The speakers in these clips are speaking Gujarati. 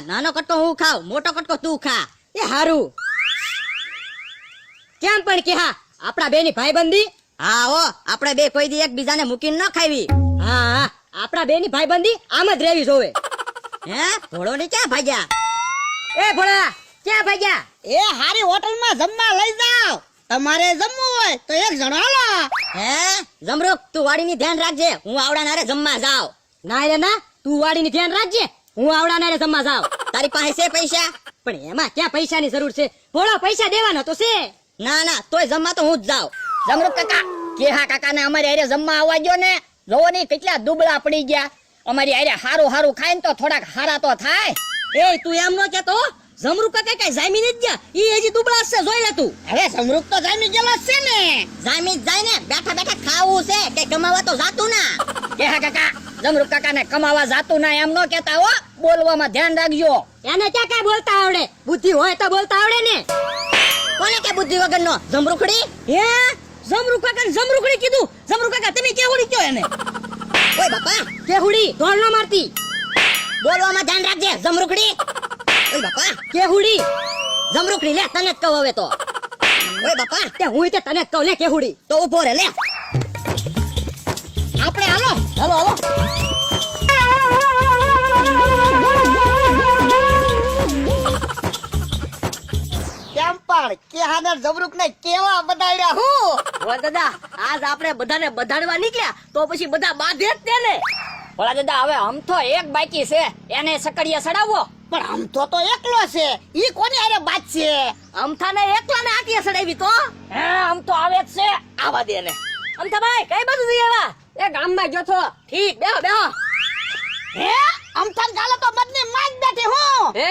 નાનો કટકો હું ખાવ, મોટો કટકો તું ખા. એ હારું. કેમ પણ કે હા આપણા બેની ભાઈબંધી? હા હો, આપણે બે કોઈ દી એકબીજાને મૂકીને ન ખાવી. હા આપણા બેની ભાઈબંધી આમ જ રહેવી જોવે. હે ભોળો ને ક્યાં ભાગ્યા? એ ભોળા ક્યાં ભાગ્યા? એ હારી હોટલમાં જમવા લઈ જાવ. તમારે જમવું હોય તો એક જણો હાલો. હે જમરૂક, તું વાડીની ધ્યાન રાખજે, હું આવડાના રે જમવા જાવ. ના રે ના, તું વાડીની ધ્યાન રાખજે, હું આવડાના રે જમવા જાવ. તારી પાસે છે પૈસા? પણ એમાં ક્યાં પૈસાની જરૂર છે? ભોળા પૈસા દેવાનો તો છે. ના ના, તોય જમવા તો હું જ જાઉં. જમરૂક કાકા, કેહા કાકાને અમારી હારે જમવા આવવા દ્યો ને. જોવો ને કેટલા દુબળા પડી ગયા. અમારી હારે હારું હારું ખાય ને તો થોડાક હારા તો થાય. એ તું એમ ન કેતો, જમરૂ કાકા કઈ જામી નથી ગયા, ઈ હજી દુબળા છે, જોઈ લે તું. હવે જમરૂક તો જામી ગયેલો જ છે ને. જામી જ જાય ને, બેઠા બેઠા ખાવું છે કે કમાવા તો જાતું ના. કેહા કાકા, જમરૂક કાકાને કમાવા જાતું ના એમ ન કેતા હો. બોલવામાં ધ્યાન રાખજો. એને ક્યાં કઈ બોલતા આવડે? બુદ્ધિ હોય તો બોલતા આવડે ને. કોને કે બુદ્ધિ વગર નો? જમરૂખડી? હે જમરૂ કાકા જમરૂખડી કીધું? જમરૂ કાકા તમે કેવડી કયો એને? ઓય બાપા, કેહુડી ઢોલ ન મારતી. બોલવામાં ધ્યાન રાખજે. જમરૂખડી? ઓય બાપા, કેહુડી જમરૂખડી લે, તને જ કહું હવે તો. ઓય બાપા, તે હું તે તને જ કહું લે કેહુડી. તો ઉભો રે લે. આપણે હાલો. હાલો હાલો. કેમ પણ કેહાને જમરૂક ને કેવા બધાડ્યા હું. ઓ દાદા, આજ આપણે બધાને બધાડવા નીકળ્યા તો પછી બધા બાંધે જ તેને. ભોળા દાદા, હવે આમ તો એક બાકી છે, એને સકડિયા સડાવો. પણ આમ તો એકલો છે, ઈ કોની હારે બાત છે? અમથાને એકલાને આટીએ સડાવી તો. હે આમ તો આવે જ છે. આવા દે ને. અમથા ભાઈ કઈ બાજુ જઈ આવ્યા? એ ગામમાં ગયો છો. ઠીક, બેહો બેહો. હે અમથાન ગાલે તો મદની માગ બેઠી હું. હે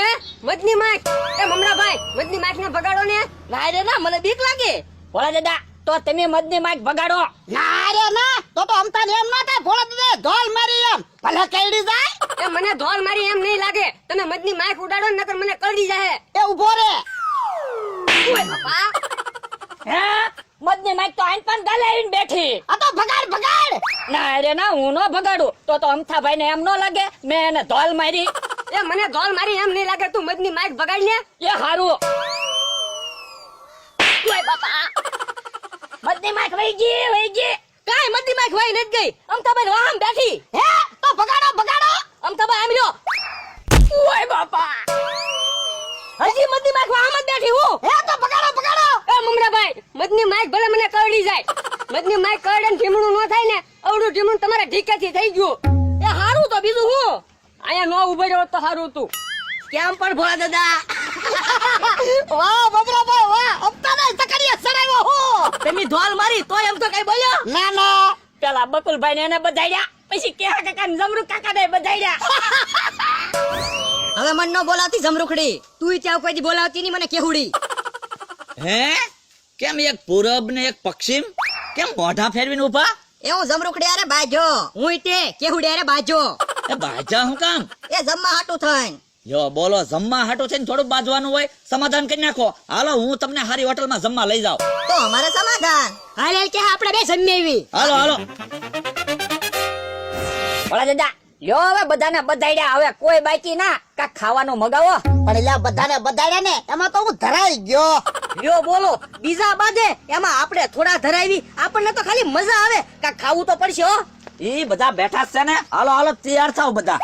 મજની માઈક? એ મમરા ભાઈ મજની માઈક ને ભગાડો ને. ના રે ના, મને બીક લાગે. ભોળા દાદા, તો તમે મદની માગ ભગાડો. ના રે ના, તો અમથાન એમ ના થાય. ભોળા દાદા ધોલ મારી એમ ભલે કઈડી જાય. એ મને ધોલ મારી એમ નહીં લાગે. તમે મજની માઈક ઉડાડો ને નકર મને કરડી જાહે. એ ઉભો રે. ઓય બાપા. હે મદની માગ તો આઈન પણ ગાલે આવીને બેઠી. આ તો ભગાડ ભગાડ. ના રે ના, હું નો ભગાડું. તો અમથા ભાઈ ને એમ નો લાગે મેં એને ધોલ મારી. એ મને ધોલ મારી એમ નહીં લાગે. તું મજની માઈક ભગાડ ને. એ હારું. ઓય બાપા. મદની માગ વહી ગઈ. કાઈ મજની માઈક વઈ નથી ગઈ. અમથા ભાઈ વાહમ બેઠી. હે તો ભગાડો ભગાડો. અમથા ભાઈ આમ લ્યો. ઓય બાપા. હજી મજની માઈક વાહમ જ બેઠી હું. હે તો ભગાડો ભગાડો. એ મમરાભાઈ, મજની માઈક ભલે મને કરડી જાય, મજની માઈક કરડે ને ઢીમણું ન થાય ને, અવડું ઢીમણું તમારે ઢીકેથી થઈ ગયું. એ હારું તો બીજું હું અહીંયા નો ઉભો રહ્યો તો હારું તું. કેમ પણ ભોળા દાદા? વાહ બબરાભાઈ વાહ, અપતાને સકડિયા સડાવ્યો હું. તમે ધોલ મારી તોય એમ તો કઈ બોલ્યો? ના ના, પેલા બકુલભાઈ ને એને બધાડ્યા, પછી કેહા કાકા ને જમરૂ કાકા ને બધાડ્યા. હવે મન નો બોલાવતી જમરૂખડી. તું ત્યાં કોઈ દી બોલાવતી ની મને કેહુડી. હે કેમ એક પૂરબ ને એક પશ્ચિમ કેમ મોઢા ફેરવીને ઉભા? એ હું જમરૂખડી અરે બાજો. હું તે કેહુડી અરે બાજો. એ બાજા હું કામ? એ જમવા હાટું થઈને. જો બોલો, જમવા હાટો છે ને થોડું બાજવાનું હોય, સમાધાન કરી નાખો. હાલો હું તમને હારી હોટલમાં જમવા લઈ જાઉં. તો અમારે સમાધાન. હાલ કે આપણે બે જમી આવી. હાલો હાલો. ભોળા દાદા, લ્યો હવે બધાને બધાડ્યા, હવે કોઈ બાકી ના. કાક ખાવાનું મગાવો. પણ એલા બધાને બધાડ્યા ને એમાં તો હું ધરાઈ ગયો. લ્યો બોલો, બીજા બાદે એમાં આપણે થોડા ધરાવી, આપણને તો ખાલી મજા આવે. કાક ખાવું તો પડશે હો. ઈ બધા બેઠા જ છે ને. હાલો હાલો તૈયાર થાવ બધા.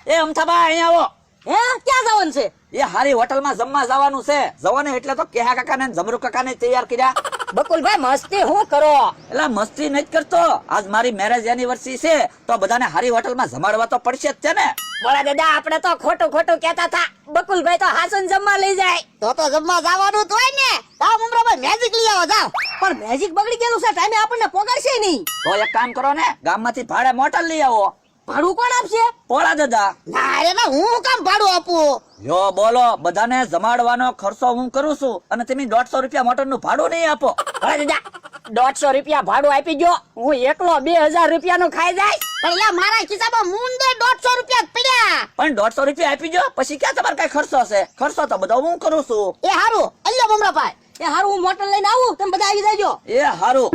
એ અમથાભાઈ અહીંયા આવો. હે ક્યાં જવાનું છે? એ હારી હોટલમાં જમવા જવાનું છે. જવાને એટલે તો કેહા કાકા ને જમરૂ કાકા ને તૈયાર કર્યા. બકુલભાઈ મસ્તી હું કરો? એટલે મસ્તી નથી કરતો, આજ મારી મેરેજ એનિવર્સરી છે તો બધાને હારી હોટલમાં જમાડવા તો પડશે જ છે ને. ભોળા દાદા, આપણે તો ખોટું ખોટું કહેતા હતા. બકુલભાઈ તો હાસન જમવા લઈ જાય. તો જમવા જવાનું તો હોય ને. જાઓ મમરાભાઈ, મેજિક લઈ આવો જાઓ. પણ મેજિક બગડી ગયેલું છે, ટાઈમે આપણને પોગાડશે નહીં. તો એક કામ કરો ને, ગામમાંથી ભાડે મોટર લઈ આવો. ભાડું કોણ આપશે? ભોળા દાદા. ના રે ના, હું કામ ભાડું આપું? જો બોલો, બધાને જમાડવાનો ખર્ચો હું કરું છું અને તમે 150 રૂપિયા મોટર નું ભાડું નહીં આપો. ભોળા દાદા, 150 રૂપિયા ભાડું આપી ગયો, હું એકલો 2000 રૂપિયા નું ખાઈ જાય. પણ લે મારા ખિસ્સામાં મુંડે 150 રૂપિયા પડ્યા. પણ 150 રૂપિયા આપી ગયો પછી ક્યાં તમારે કઈ ખર્ચો છે? ખર્ચો તો બધો હું કરું છું. એ હારું, અલ્યો મમરાભાઈ. એ હારું, હું મોટર લઈને આવું, તમે બધા આવી જાજો. એ હારું.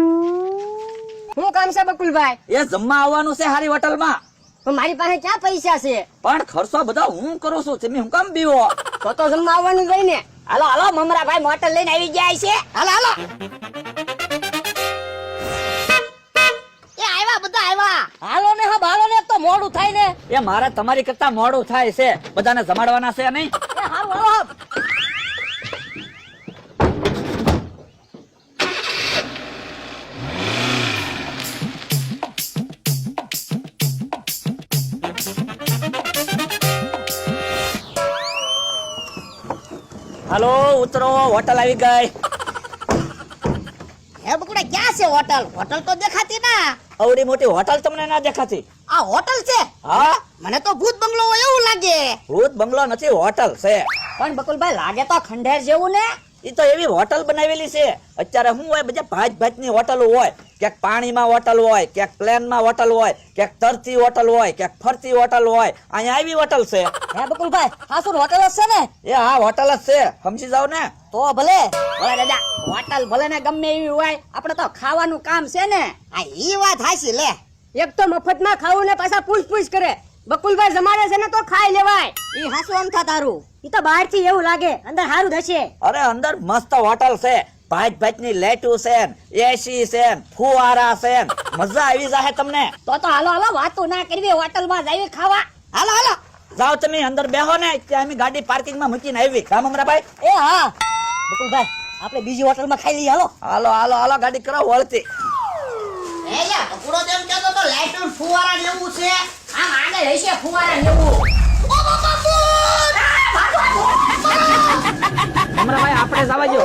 શું કામ છે બકુલભાઈ? એ જમવા આવવાનું છે હારી હોટલમાં. પણ મારી પાસે ક્યાં પૈસા છે? પણ ખર્ચો બધા હું કરું છું, તમે હું કામ બીવો? તો જમવા આવવાનું જ હોય ને. હાલો હાલો મમરાભાઈ મોટર લઈને આવી ગયા છે. હાલો હાલો. એ આવ્યા બધા આવ્યા. હાલો ને હા હાલો ને, તો મોડું થાય ને. એ મારે તમારી કરતા મોડું થાય છે, બધાને જમાડવાના છે નહીં? એ હાલો હાલો. હાલો ઉતરો, હોટલ આવી ગઈ. હે બકુડા ક્યાં છે હોટલ? હોટલ તો દેખાતી ના. અવડી મોટી હોટલ તમને ના દેખાતી? આ હોટલ છે? હા, મને તો ભૂત બંગલો હોય એવું લાગે. ભૂત બંગલો નથી, હોટલ છે. પણ બકુલભાઈ લાગે તો ખંડેર જેવું ને. ઈ તો એવી હોટલ બનાવેલી છે. અત્યારે શું હોય, બધા ભાત ભાતની હોટલ હોય. ક્યાંક પાણીમાં હોટલ હોય, ક્યાંક પ્લેનમાં હોટલ હોય, ક્યાંક તરતી હોટલ હોય, ક્યાંક ફરતી હોટલ હોય. અહીંયા આવી હોટલ છે. હે બકુલભાઈ આ શું હોટલ જ છે ને? એ હા હોટલ જ છે, સમજી જાવ ને. તો ભલે ભલે દાદા, હોટલ ભલે ને ગમે એવી હોય, આપણે તો ખાવાનું કામ છે ને. આ ઈ વાત હાચી લે. એક તો મફતમાં ખાવું ને પાછા પૂછ કરે. બકુલભાઈ જમાડે છે ને તો ખાઈ લેવાય. ઈ હાસુ આમ થા તારું. ઈ તો બહારથી એવું લાગે, અંદર સારું થશે. અરે અંદર મસ્ત હોટલ છે, ભાત ભાતની લાઈટો છે, એસી છે, ફુવારા છે, મજા આવી જાહે તમને. તો હાલો હાલો વાતો ના કરવી, હોટલમાં જઈએ ખાવા. હાલો હાલો. જાઓ તમે અંદર બેહો ને, ત્યાં અમે ગાડી પાર્કિંગમાં મૂકીને આવી. કામ અમરાભાઈ? એ હા બકુલભાઈ, આપણે બીજી હોટલમાં ખાઈ લઈએ. હાલો હાલો હાલો હાલો, ગાડી કરો વળતી. એ યા બકુડો તેમ કહેતો તો લાઈટ નું ફુવારા લેવું છે. આમ આગળ હશે ફુવારા લેવું. ઓ બાપા ભૂત! અમરાભાઈ આપણે જવા દો.